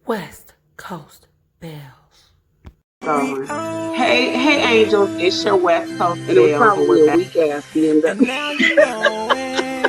West Coast Bells. Hey, angels! It's your West Coast And it was Bells, and probably we're a back. weak ass BMW. And now you know it.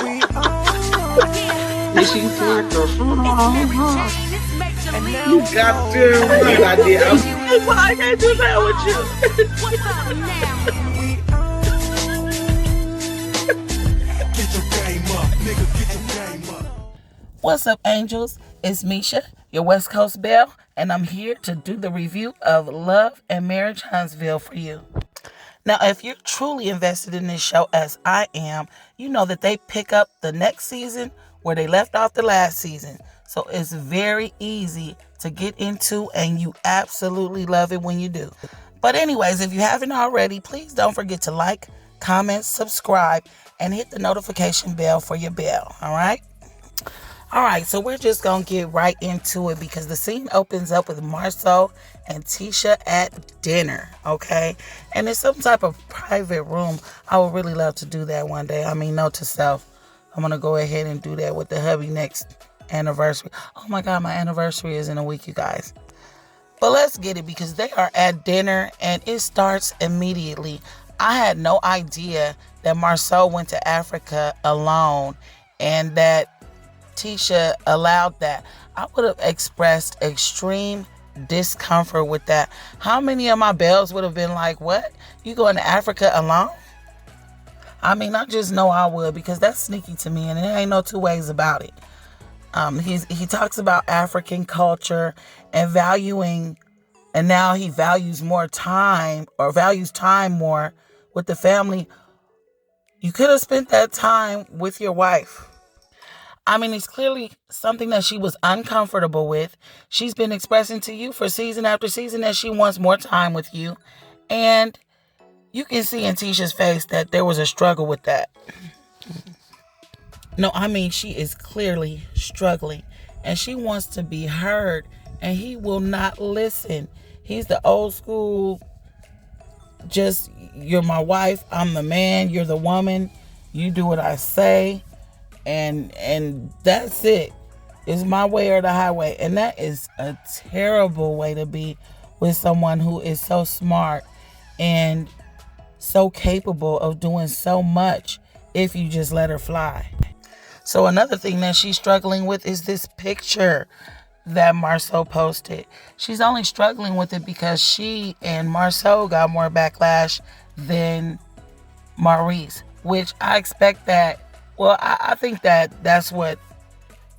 We are. And she said the And now You we got know to right, I did. it. That's why I can't do that with you. What's up now? We get your game up, nigga. Get your game up. What's up, angels? It's Misha, your West Coast Belle, and I'm here to do the review of Love and Marriage Huntsville for you. Now, if you're truly invested in this show, as I am, you know that they pick up the next season where they left off the last season. So it's very easy to get into, and you absolutely love it when you do. But anyways, if you haven't already, please don't forget to like, comment, subscribe, and hit the notification bell for your bell, all right? All right, so we're just going to get right into it because the scene opens up with Marsau and Tisha at dinner, okay? And it's some type of private room. I would really love to do that one day. I mean, note to self, I'm going to go ahead and do that with the hubby next anniversary. Oh my God, my anniversary is in a week, you guys. But let's get it because they are at dinner and it starts immediately. I had no idea that Marsau went to Africa alone and that Tisha allowed that. I would have expressed extreme discomfort with that. How many of my bells would have been like, what? You going to Africa alone? I mean, I just know I would because that's sneaky to me and there ain't no two ways about it. He talks about African culture and valuing, and now he values more time or values time more with the family. You could have spent that time with your wife. I mean, it's clearly something that she was uncomfortable with. She's been expressing to you for season after season that she wants more time with you. And you can see in Tisha's face that there was a struggle with that. No, I mean, she is clearly struggling. And she wants to be heard. And he will not listen. He's the old school, just, you're my wife, I'm the man, you're the woman. You do what I say. And that's it. It's my way or the highway. And that is a terrible way to be with someone who is so smart and so capable of doing so much if you just let her fly. So another thing that she's struggling with is this picture that Marsau posted. She's only struggling with it because she and Marsau got more backlash than Maurice, which I expect that. Well, I think that that's what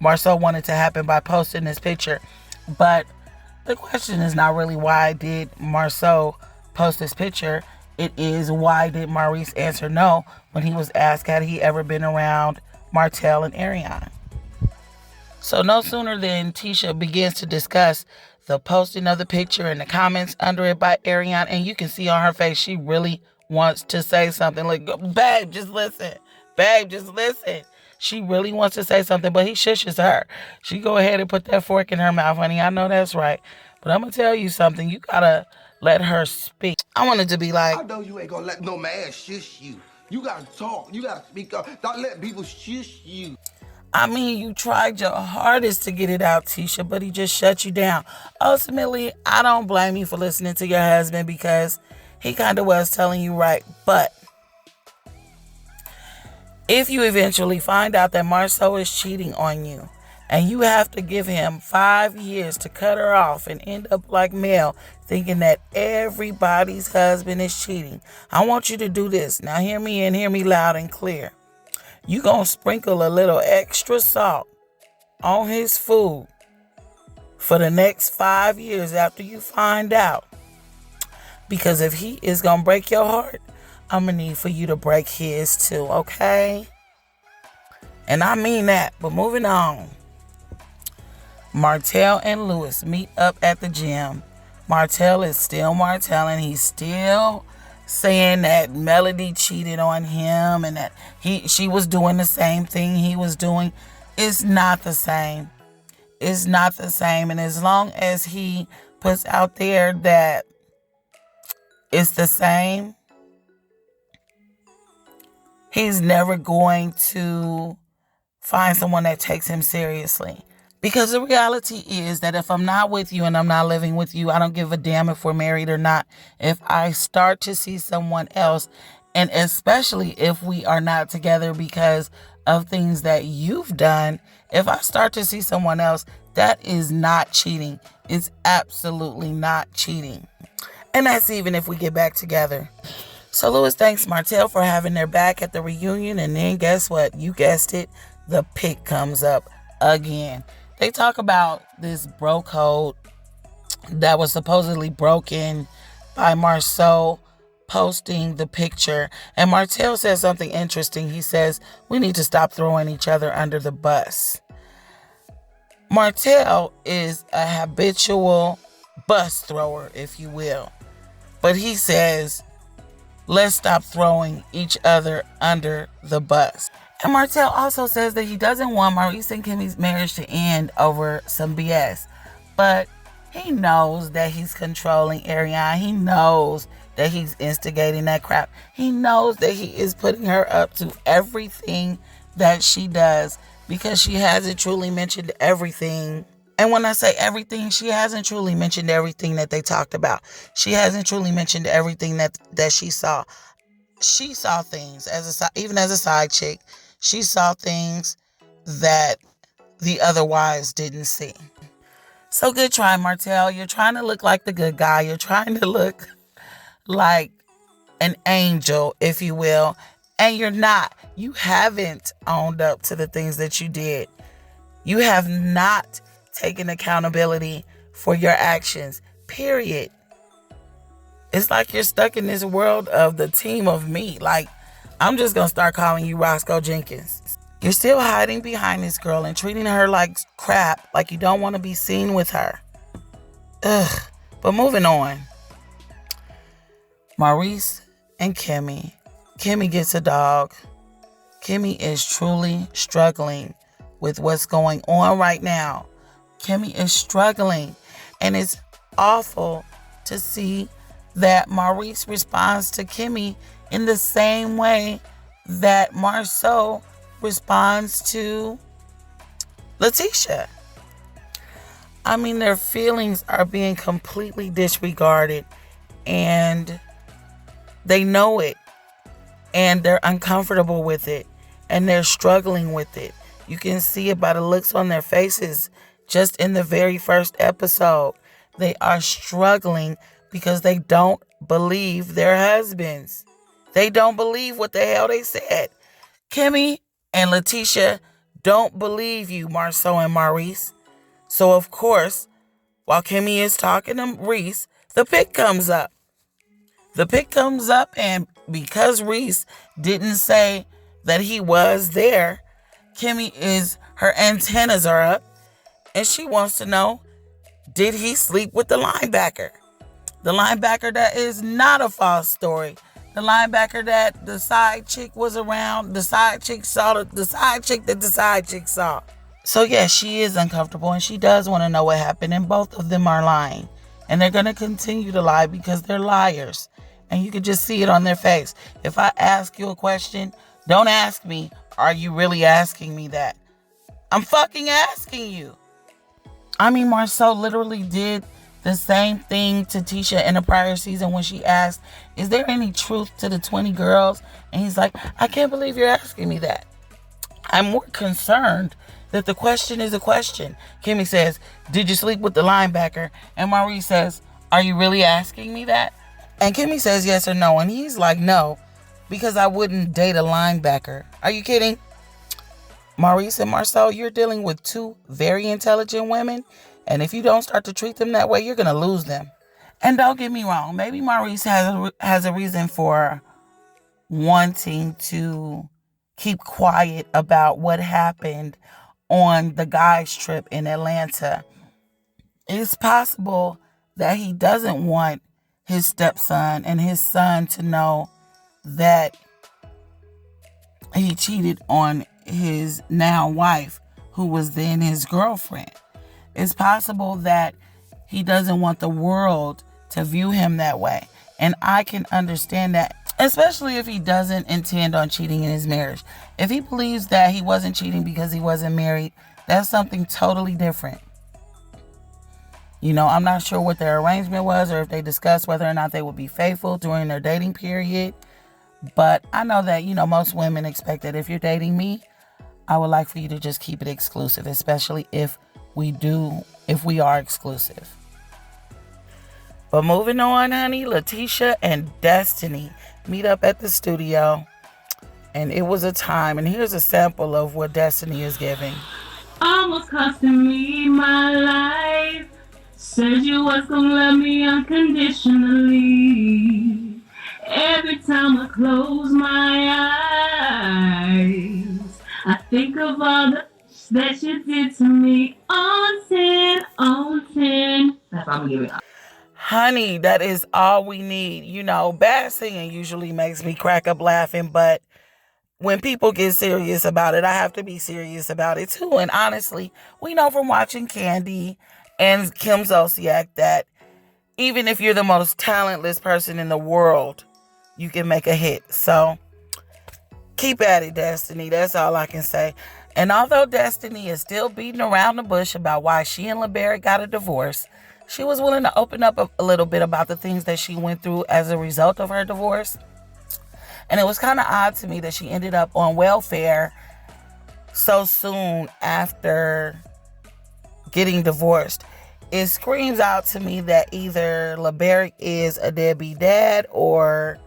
Marsau wanted to happen by posting this picture. But the question is not really why did Marsau post this picture. It is why did Maurice answer no when he was asked had he ever been around Martell and Ariane. So no sooner than Tisha begins to discuss the posting of the picture and the comments under it by Ariane, and you can see on her face she really wants to say something like, babe, just listen. Babe, just listen. She really wants to say something, but he shushes her. She go ahead and put that fork in her mouth, honey. I know that's right. But I'm going to tell you something. You got to let her speak. I wanted to be like, I know you ain't gonna let no man shush you. You gotta talk. You gotta speak up. Don't let people shush you. I mean, you tried your hardest to get it out, Tisha, but he just shut you down. Ultimately, I don't blame you for listening to your husband because he kind of was telling you right. But if you eventually find out that Marsau is cheating on you and you have to give him 5 years to cut her off and end up like Mel thinking that everybody's husband is cheating, I want you to do this. Now hear me and hear me loud and clear. You gonna sprinkle a little extra salt on his food for the next 5 years after you find out. Because if he is gonna break your heart, I'm gonna need for you to break his too, okay? And I mean that. But moving on. Martell and Lewis meet up at the gym. Martell is still Martell and he's still saying that Melody cheated on him and that she was doing the same thing he was doing. It's not the same. It's not the same. And as long as he puts out there that it's the same, he's never going to find someone that takes him seriously. Because the reality is that if I'm not with you and I'm not living with you, I don't give a damn if we're married or not. If I start to see someone else, and especially if we are not together because of things that you've done, if I start to see someone else, that is not cheating. It's absolutely not cheating. And that's even if we get back together. So Lewis thanks Martell for having their back at the reunion. And then guess what? You guessed it. The pic comes up again. They talk about this bro code that was supposedly broken by Marsau posting the picture. And Martell says something interesting. He says, we need to stop throwing each other under the bus. Martell is a habitual bus thrower, if you will. But he says, let's stop throwing each other under the bus. And Martell also says that he doesn't want Maurice and Kimmy's marriage to end over some BS. But he knows that he's controlling Ariane. He knows that he's instigating that crap. He knows that he is putting her up to everything that she does because she hasn't truly mentioned everything. And when I say everything, she hasn't truly mentioned everything that they talked about. She hasn't truly mentioned everything that she saw. She saw things even as a side chick. She saw things that the other wives didn't see. So good try, Martell. You're trying to look like the good guy. You're trying to look like an angel, if you will. And you're not. You haven't owned up to the things that you did. You have not taken accountability for your actions, period. It's like you're stuck in this world of the team of me. Like, I'm just going to start calling you Roscoe Jenkins. You're still hiding behind this girl and treating her like crap, like you don't want to be seen with her. Ugh. But moving on. Maurice and Kimmy. Kimmy gets a dog. Kimmy is truly struggling with what's going on right now. Kimmy is struggling. And it's awful to see that Maurice responds to Kimmy in the same way that Marsau responds to Letitia. I mean, their feelings are being completely disregarded, and they know it, and they're uncomfortable with it, and they're struggling with it. You can see it by the looks on their faces just in the very first episode. They are struggling because they don't believe their husbands. They don't believe what the hell they said. Kimmy and Letitia don't believe you, Marsau and Maurice. So, of course, while Kimmy is talking to Reese, the pic comes up. The pic comes up, and because Reese didn't say that he was there, her antennas are up, and she wants to know, did he sleep with the linebacker? The linebacker that is not a false story. The linebacker that the side chick was around, the side chick saw, the side chick that the side chick saw. So yeah, she is uncomfortable and she does want to know what happened, and both of them are lying. And they're going to continue to lie because they're liars. And you can just see it on their face. If I ask you a question, don't ask me, are you really asking me that? I'm fucking asking you. I mean, Marsau literally did the same thing to Tisha in a prior season when she asked, is there any truth to the 20 girls? And he's like, I can't believe you're asking me that. I'm more concerned that the question is a question. Kimmy says, did you sleep with the linebacker? And Maurice says, are you really asking me that? And Kimmy says yes or no. And he's like, no, because I wouldn't date a linebacker. Are you kidding? Maurice and Marsau, you're dealing with two very intelligent women. And if you don't start to treat them that way, you're going to lose them. And don't get me wrong. Maybe Maurice has a reason for wanting to keep quiet about what happened on the guys' trip in Atlanta. It's possible that he doesn't want his stepson and his son to know that he cheated on his now wife, who was then his girlfriend. It's possible that he doesn't want the world to view him that way. And I can understand that. especially if he doesn't intend on cheating in his marriage. If he believes that he wasn't cheating because he wasn't married, that's something totally different. You know, I'm not sure what their arrangement was or if they discussed whether or not they would be faithful during their dating period. But I know that, you know, most women expect that if you're dating me, I would like for you to just keep it exclusive, especially if we are exclusive. But moving on, honey, Letitia and Destiny meet up at the studio. And it was a time. And here's a sample of what Destiny is giving. Almost costing me my life. Said you was gonna love me unconditionally. Every time I close my eyes, I think of all the that you did to me. On 10, on 10. That's all I'm gonna give it. Honey, that is all we need. You know, bad singing usually makes me crack up laughing, but when people get serious about it, I have to be serious about it too. And honestly, we know from watching Candy and Kim Zolciak that even if you're the most talentless person in the world, you can make a hit. So keep at it, Destiny. That's all I can say. And although Destiny is still beating around the bush about why she and LeBarry got a divorce, she was willing to open up a little bit about the things that she went through as a result of her divorce. And it was kind of odd to me that she ended up on welfare so soon after getting divorced. It screams out to me that either LeBarry is a deadbeat dad, or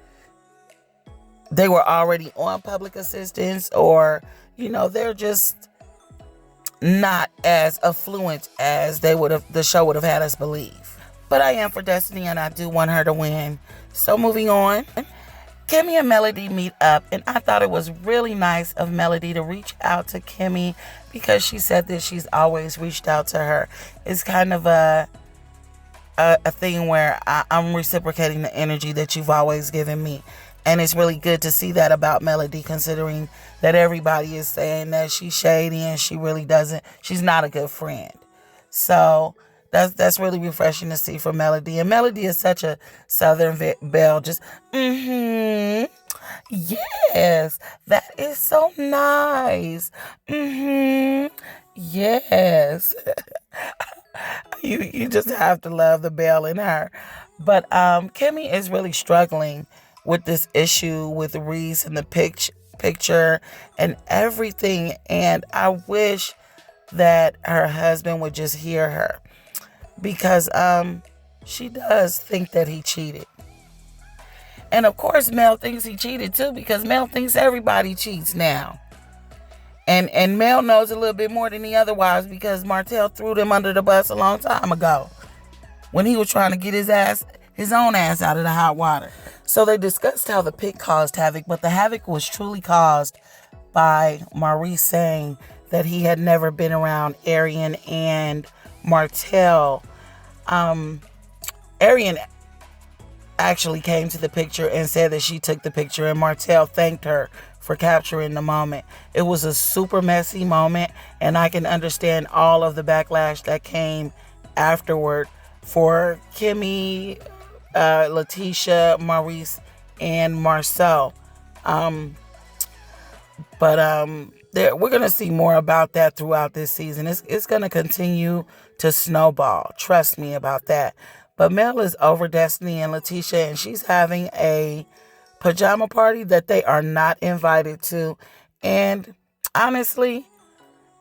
they were already on public assistance, or, you know, they're just not as affluent as the show would have had us believe. But I am for Destiny, and I do want her to win. So moving on, Kimmy and Melody meet up, and I thought it was really nice of Melody to reach out to Kimmy because she said that she's always reached out to her. It's kind of a thing where I'm reciprocating the energy that you've always given me. And it's really good to see that about Melody, considering that everybody is saying that she's shady and she's not a good friend. So that's really refreshing to see from Melody. And Melody is such a Southern belle. Just, yes, that is so nice. Yes. You just have to love the belle in her. But Kimmy is really struggling with this issue with Reese and the picture and everything. And I wish that her husband would just hear her, because she does think that he cheated. And of course Mel thinks he cheated too, because Mel thinks everybody cheats now. And Mel knows a little bit more than the other wives, because Martell threw them under the bus a long time ago when he was trying to get his own ass out of the hot water. So they discussed how the pic caused havoc, but the havoc was truly caused by Maurice saying that he had never been around Arian and Martell. Arian actually came to the picture and said that she took the picture, and Martell thanked her for capturing the moment. It was a super messy moment, and I can understand all of the backlash that came afterward for Kimmy, Letitia, Maurice, and Marsau. But we're going to see more about that throughout this season. It's going to continue to snowball. Trust me about that. But Mel is over Destiny and Letitia, and she's having a pajama party that they are not invited to. And honestly,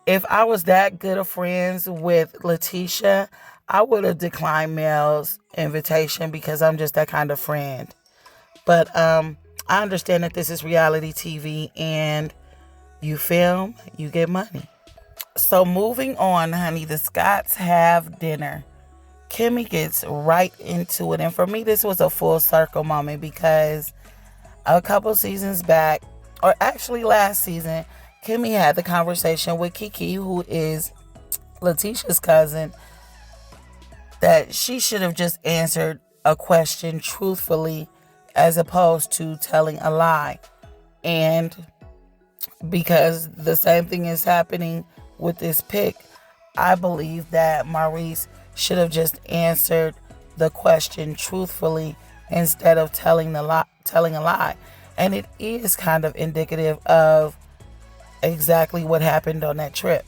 if I was that good of friends with Letitia, I would have declined Mel's invitation, because I'm just that kind of friend. But I understand that this is reality TV, and you film, you get money. So moving on, honey, the Scotts have dinner. Kimmy gets right into it. And for me, this was a full circle moment, because a couple seasons back, or actually last season, Kimmy had the conversation with Kiki, who is Letitia's cousin, that she should have just answered a question truthfully as opposed to telling a lie. And because the same thing is happening with this pic, I believe that Maurice should have just answered the question truthfully instead of telling a lie. And it is kind of indicative of exactly what happened on that trip.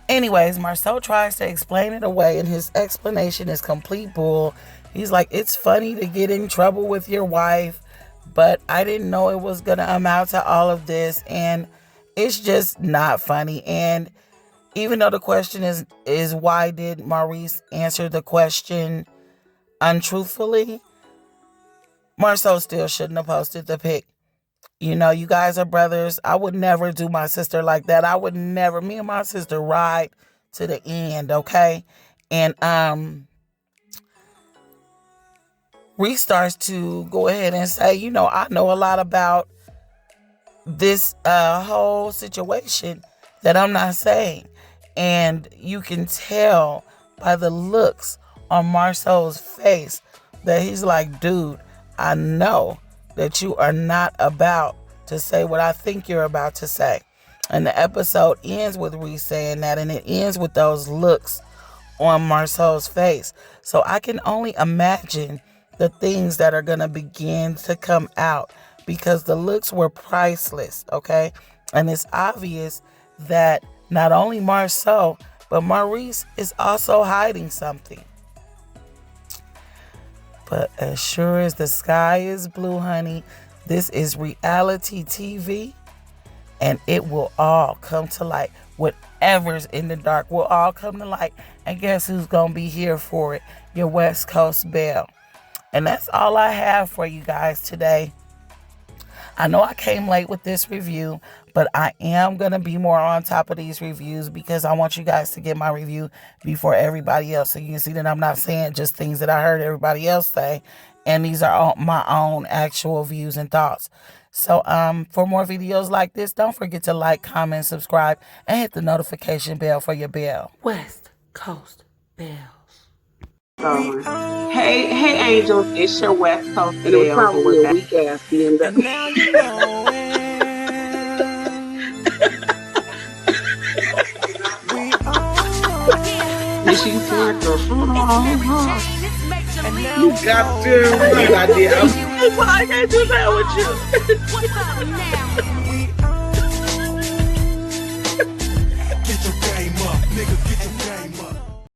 Anyways, Marsau tries to explain it away, and his explanation is complete bull. He's like, it's funny to get in trouble with your wife, but I didn't know it was going to amount to all of this, and it's just not funny. And even though the question is why did Maurice answer the question untruthfully, Marsau still shouldn't have posted the pic. You know, you guys are brothers. I would never do my sister like that. I would never. Me and my sister ride to the end, okay? And Reese starts to go ahead and say, you know, I know a lot about this whole situation that I'm not saying. And you can tell by the looks on Marsau's face that he's like, dude, I know that you are not about to say what I think you're about to say. And the episode ends with Reese saying that, and it ends with those looks on Marsau's face. So I can only imagine the things that are going to begin to come out, because the looks were priceless, okay? And it's obvious that not only Marsau, but Maurice is also hiding something. But as sure as the sky is blue, honey, this is reality TV, and it will all come to light. Whatever's in the dark will all come to light. And guess who's going to be here for it? Your West Coast Belle. And that's all I have for you guys today. I know I came late with this review, but I am going to be more on top of these reviews because I want you guys to get my review before everybody else. So you can see that I'm not saying just things that I heard everybody else say. And these are all my own actual views and thoughts. So for more videos like this, don't forget to like, comment, subscribe, and hit the notification bell for your bell. West Coast Bells. Hey, Angels, it's your West Coast And it was Belle. probably a weak ass BMW. Now you know it. We all Did she smart the and now You got to right idea. Why I can't do that with you? What's up now?